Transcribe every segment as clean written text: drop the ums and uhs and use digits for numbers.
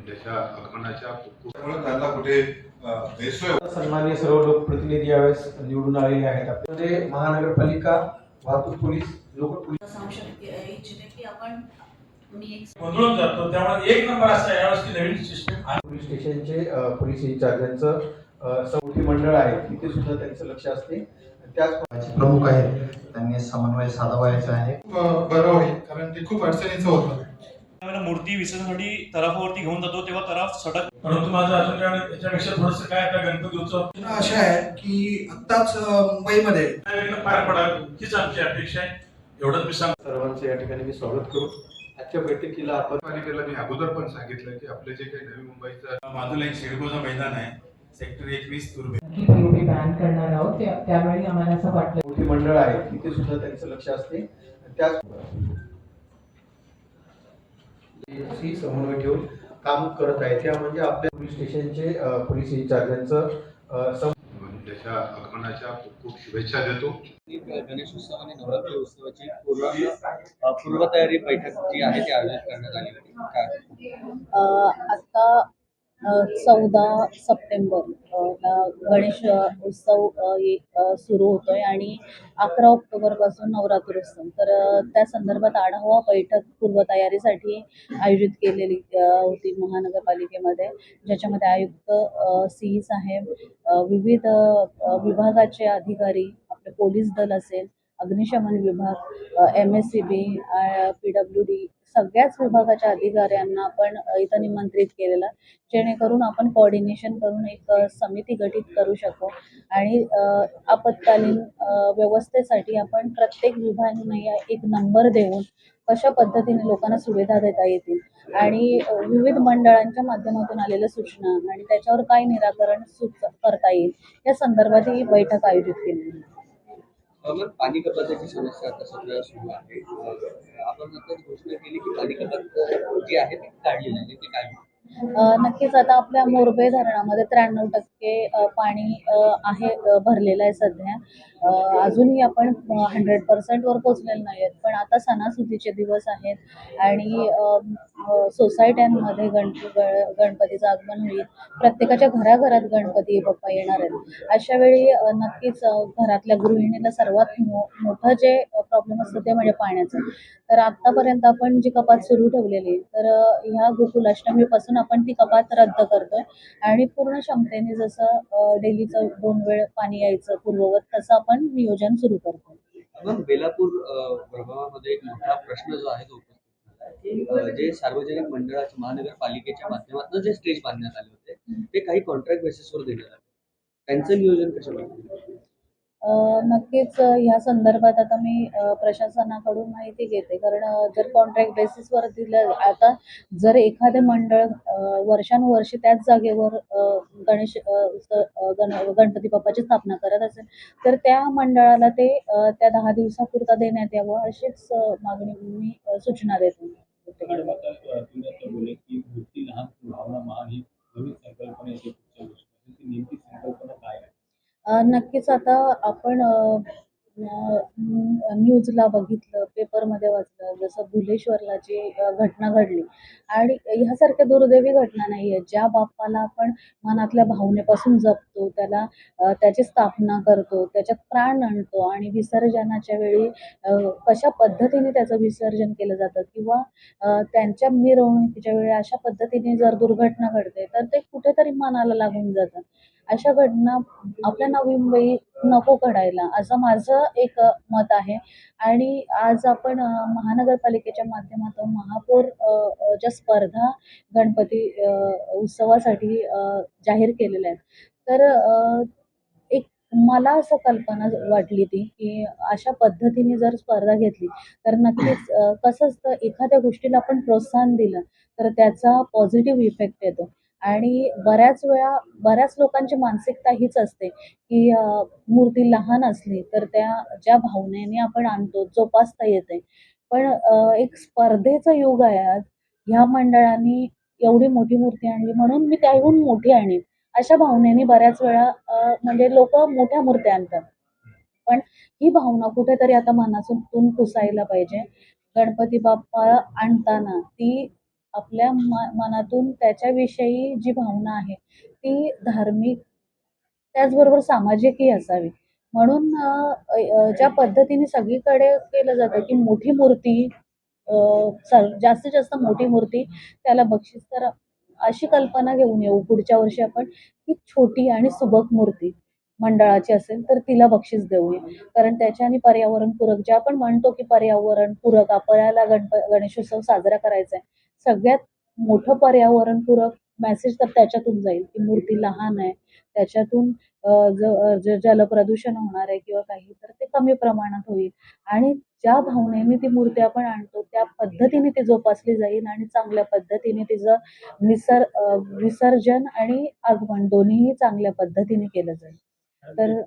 त्याच्या आगमनाच्या त्यामुळे त्यांना कुठे गैरसोय. सन्माननीय सर्व लोकप्रतिनिधी यावेळेस निवडून आलेले आहेत. आपल्यामध्ये महानगरपालिका, वाहतूक पोलीस, लोक पोलीस सांगू इच्छिते की आपण गोंधळून जातो. त्यामुळे एक नंबर असं यावेळेस नवीन सिस्टम पोलीस स्टेशनचे पोलीस इन्चार्जांचं समिती मंडळ आहे, तिथे सुद्धा त्यांचं लक्ष असते. त्याच प्रमुख आहेत, त्यांनी समन्वय साधावायचा आहे. बरं होईल, कारण ते खूप अडचणीचं होतं. मूर्ती विसर्जनासाठी तलावावरती घेऊन जातो तेव्हा तलाव सडक. परंतु माझं अजून याच्यापेक्षा थोडंसं काय आता गणपती उत्सव अशा आहे की आत्ताच मुंबईमध्ये पार पडाल हीच आमची अपेक्षा आहे. एवढंच मी सांगतो. सर्वांचं या ठिकाणी मी स्वागत करू. आजच्या बैठकीला आपण पालिकेला मी अगोदर पण सांगितलं की आपले जे काही नवी मुंबईचं बाजूला एक सिडकोचं मैदान आहे, सेक्टर 21 तुर्भे. पीओपी बॅन करणार आहोत. त्यावेळी आम्हाला असं वाटलं मोठी मंडळ आहे, तिथे सुद्धा त्यांचं लक्ष असते. त्याच समन्वय ठेवून काम करत आहे, त्या म्हणजे आपल्या पोलीस स्टेशनचे पोलीस इन्चार्जांचं त्याच्या आगमनाच्या खूप खूप शुभेच्छा देतो. गणेशोत्सव आणि नवरात्री उत्सवाची पूर्वतयारी बैठक जी आहे ती आयोजित करण्यात आली होती. आता 14 सप्टेंबर गणेश उत्सव सुरू होतोय आणि 11 ऑक्टोबर पासून नवरात्रोत्सव. तर त्या संदर्भात आढावा बैठक पूर्वतयारीसाठी आयोजित केलेली होती महानगरपालिकेमध्ये, ज्याच्यामध्ये आयुक्त, सी साहेब, विविध विभागाचे अधिकारी, आपले पोलीस दल असेल, अग्निशमन विभाग, MSCB, PWD सगळ्याच विभागाच्या अधिकाऱ्यांना आपण इथं निमंत्रित केलेलं, जेणेकरून आपण कोऑर्डिनेशन करून एक समिती गठीत करू शकू आणि आपत्कालीन व्यवस्थेसाठी आपण प्रत्येक विभागाने एक नंबर देऊन कशा पद्धतीने लोकांना सुविधा देता येतील आणि विविध मंडळांच्या माध्यमातून आलेल्या सूचना आणि त्याच्यावर काय निराकरण करता येईल या संदर्भात ही बैठक आयोजित केली. पाणी कपातीची समस्या आता सध्या सुरू आहे. आपण आता घोषणा केली की पाणी कपात जी आहे ती काढली नाही, ती काढली. नक्कीच आता आपल्या मोरबे धरणामध्ये 93% पाणी आहे, भरलेलं आहे सध्या. अजूनही आपण 100% वर पोहोचलेलं नाही आहेत, पण आता सणासुदीचे दिवस आहेत आणि सोसायट्यांमध्ये गणपतीचं आगमन होईल. प्रत्येकाच्या घराघरात गणपती बाप्पा येणार आहेत. अशा वेळी नक्कीच घरातल्या गृहिणीला सर्वात मोठं जे प्रॉब्लेम असतो ते म्हणजे पाण्याचं. तर आत्तापर्यंत आपण जी कपात सुरू ठेवलेली, तर ह्या गोकुलाष्टमीपासून आपण ती कपात रद्द करतोय आणि पूर्ण क्षमतेने जसं डेलीचं 2 वेळ पाणी यायचं पूर्ववत तसं आपण नियोजन सुरू करतोय. मग बेलापूर प्रभागामध्ये एक मोठा प्रश्न जो आहे तो उपस्थित झाला की जे सार्वजनिक मंडळाच्या महानगरपालिकेच्या माध्यमातून जे स्टेज बांधण्यात आले होते ते काही कॉन्ट्रॅक्ट बेसिसवर देण्यात आले. त्यांचं नियोजन कसं पाहिजे? नक्कीच ह्या संदर्भात आता मी प्रशासनाकडून माहिती घेते, कारण जर कॉन्ट्रॅक्ट बेसिसवर दिलं, आता जर एखादे मंडळ वर्षानुवर्षे त्याच जागेवर गणपती बाप्पाची स्थापना करत असेल तर त्या मंडळाला ते त्या 10 दिवसापुरता देण्यात यावं अशीच मागणी मी सूचना देते. नक्कीच आता आपण न्यूजला बघितलं, पेपरमध्ये वाचलं, जसं भुलेश्वरला जी घटना घडली आणि ह्यासारख्या दुर्दैवी घटना नाही आहेत. ज्या बाप्पाला आपण मनातल्या भावनेपासून जपतो, त्याला त्याची स्थापना करतो, त्याच्यात प्राण आणतो आणि विसर्जनाच्या वेळी कशा पद्धतीने त्याचं विसर्जन केलं जातं किंवा त्यांच्या मिरवणुकीच्या वेळी अशा पद्धतीने जर दुर्घटना घडते तर ते कुठेतरी मनाला लागून जातं. अशा घटना आपल्या नवी मुंबई नको घडायला, असं माझं एक मत आहे. आणि आज आपण महानगरपालिकेच्या माध्यमातून महापौर ज्या स्पर्धा गणपती उत्सवासाठी जाहीर केलेल्या आहेत, तर एक मला असं कल्पना वाटली ती की अशा पद्धतीने जर स्पर्धा घेतली तर नक्कीच कसं असतं, एखाद्या गोष्टीला आपण प्रोत्साहन दिलं तर त्याचा पॉझिटिव्ह इफेक्ट येतो आणि बऱ्याच वेळा बऱ्याच लोकांची मानसिकता हीच असते की मूर्ती लहान असली तर त्या ज्या भावनेने आपण आणतो जोपासता येते. पण एक स्पर्धेचं युग आहे आज. ह्या मंडळांनी एवढी मोठी मूर्ती आणली म्हणून मी त्याहून मोठी आणीन, अशा भावनेने बऱ्याच वेळा म्हणजे लोक मोठ्या मूर्त्या आणतात. पण ही भावना कुठेतरी आता मनातून पुसायला पाहिजे. गणपती बाप्पा आणताना ती आपल्या मनातून त्याच्याविषयी जी भावना आहे ती धार्मिक त्याचबरोबर सामाजिकही असावी. म्हणून ज्या पद्धतीने सगळीकडे केलं जातं, की मोठी मूर्ती जास्तीत जास्त मोठी मूर्ती त्याला बक्षीस. तर अशी कल्पना घेऊन येऊ पुढच्या वर्षी आपण, की छोटी आणि सुबक मूर्ती मंडळाची असेल तर तिला बक्षीस देऊया. कारण त्याच्याने पर्यावरणपूरक जे आपण म्हणतो, की पर्यावरणपूरक आपल्याला गणेशोत्सव साजरा करायचा आहे. सगळ्यात मोठं पर्यावरणपूरक मेसेज तर त्याच्यातून जाईल, की मूर्ती लहान आहे. त्याच्यातून जे जलप्रदूषण होणार आहे किंवा काही तर ते कमी प्रमाणात होईल आणि ज्या भावनेने ती मूर्ती आपण आणतो त्या पद्धतीने ती जोपासली जाईल आणि चांगल्या पद्धतीने तिचं विसर्जन आणि आगमन दोन्हीही चांगल्या पद्धतीने केलं जाईल. तर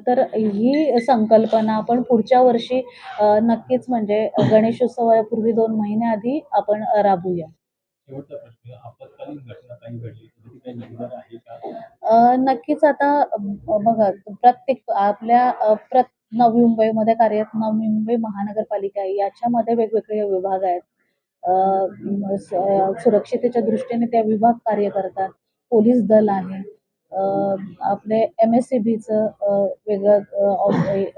तर ही संकल्पना आपण पुढच्या वर्षी नक्कीच म्हणजे गणेशोत्सवापूर्वी 2 महिने आधी आपण राबवूया. शेवटचा प्रश्न, आपत्कालीन घटना काही घडली तर ती काही निघणार आहे का? नक्कीच आता बघा प्रत्येक आपल्या नवी मुंबईमध्ये कार्यरत नवी मुंबई महानगरपालिका आहे. याच्यामध्ये वेगवेगळे विभाग आहेत. सुरक्षितेच्या दृष्टीने त्या विभाग कार्य करतात. पोलीस दल आहे. अ, आपले MSCBचं वेगळं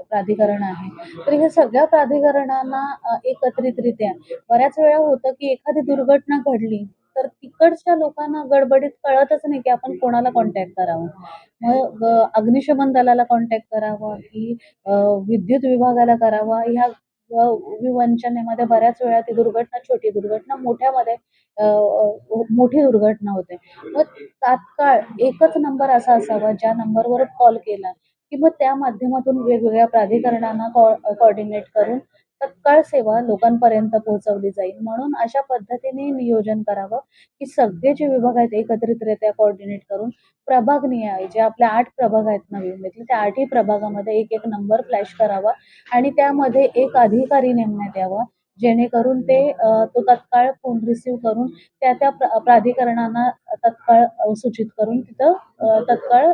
प्राधिकरण आहे. तर हे सगळ्या प्राधिकरणांना एकत्रितरित्या बऱ्याच वेळा होतं, की एखादी दुर्घटना घडली तर तिकडच्या लोकांना गडबडीत कळतच नाही, की आपण कोणाला कॉन्टॅक्ट करावं. मग अग्निशमन दलाला कॉन्टॅक्ट करावा, की विद्युत विभागाला करावा. ह्या विवंचनेमध्ये बऱ्याच वेळा ती दुर्घटना छोटी दुर्घटना मोठ्यामध्ये मोठी दुर्घटना होते. मग तात्काळ एकच नंबर असा असावा ज्या नंबरवर कॉल केला, की मग त्या माध्यमातून वेगवेगळ्या प्राधिकरणांना कोऑर्डिनेट करून तत्काळ सेवा लोकांपर्यंत पोहोचवली जाईल. म्हणून अशा पद्धतीने नियोजन करावं, की सगळे जे विभाग आहेत एकत्रितरित्या कोऑर्डिनेट करून प्रभागनिहाय जे आपल्या 8 प्रभाग आहेत नवी मुंबईतले, त्या 8ही प्रभागामध्ये एक नंबर फ्लॅश करावा आणि त्यामध्ये एक अधिकारी नेमण्यात यावा. जेणेकरून ते तो तत्काळ फोन रिसीव्ह करून त्या प्राधिकरणांना तत्काळ सूचित करून तिथं तत्काळ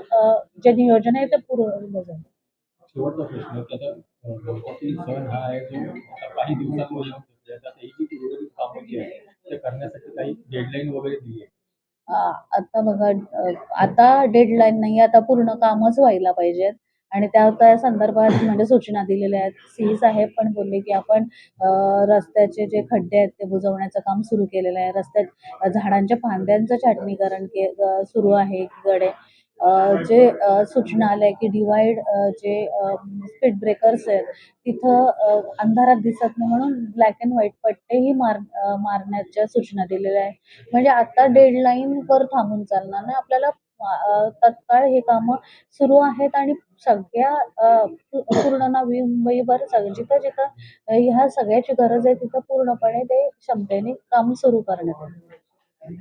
जे नियोजन आहे ते पुरवलं जाईल. शेवटचा प्रश्न, त्याचा गणपती सण हा आहे जो आता काही दिवसांमध्ये येऊन ठेपलेला आहे. आता ही जी उर्वरित कामं जी आहेत ते करण्यासाठी काही डेडलाईन वगैरे दिली आहे. आता बघा आता डेडलाईन नाही, आता पूर्ण कामच व्हायला पाहिजेत आणि त्या संदर्भात म्हणजे सूचना दिलेल्या आहेत. साहेब पण बोलले, की आपण रस्त्याचे जे खड्डे आहेत ते बुजवण्याचं काम सुरू केलेलं आहे. रस्त्यात झाडांच्या फांद्यांचं छाटणीकरण सुरू आहे एकीकडे. जे सूचना आल्या, की डिवाइड जे स्पीड ब्रेकर्स आहेत तिथं अंधारात दिसत नाही म्हणून ब्लॅक अँड व्हाईट पट्टेही मारण्याच्या सूचना दिलेल्या आहेत. म्हणजे आता डेडलाईनवर थांबून चालणार नाही. आपल्याला तत्काळ हे कामं सुरू आहेत आणि सगळ्या पूर्ण नवी मुंबईभर जिथं-जिथं ह्या सगळ्याची गरज आहे तिथं पूर्णपणे ते क्षमतेने काम सुरू करण्यात येईल.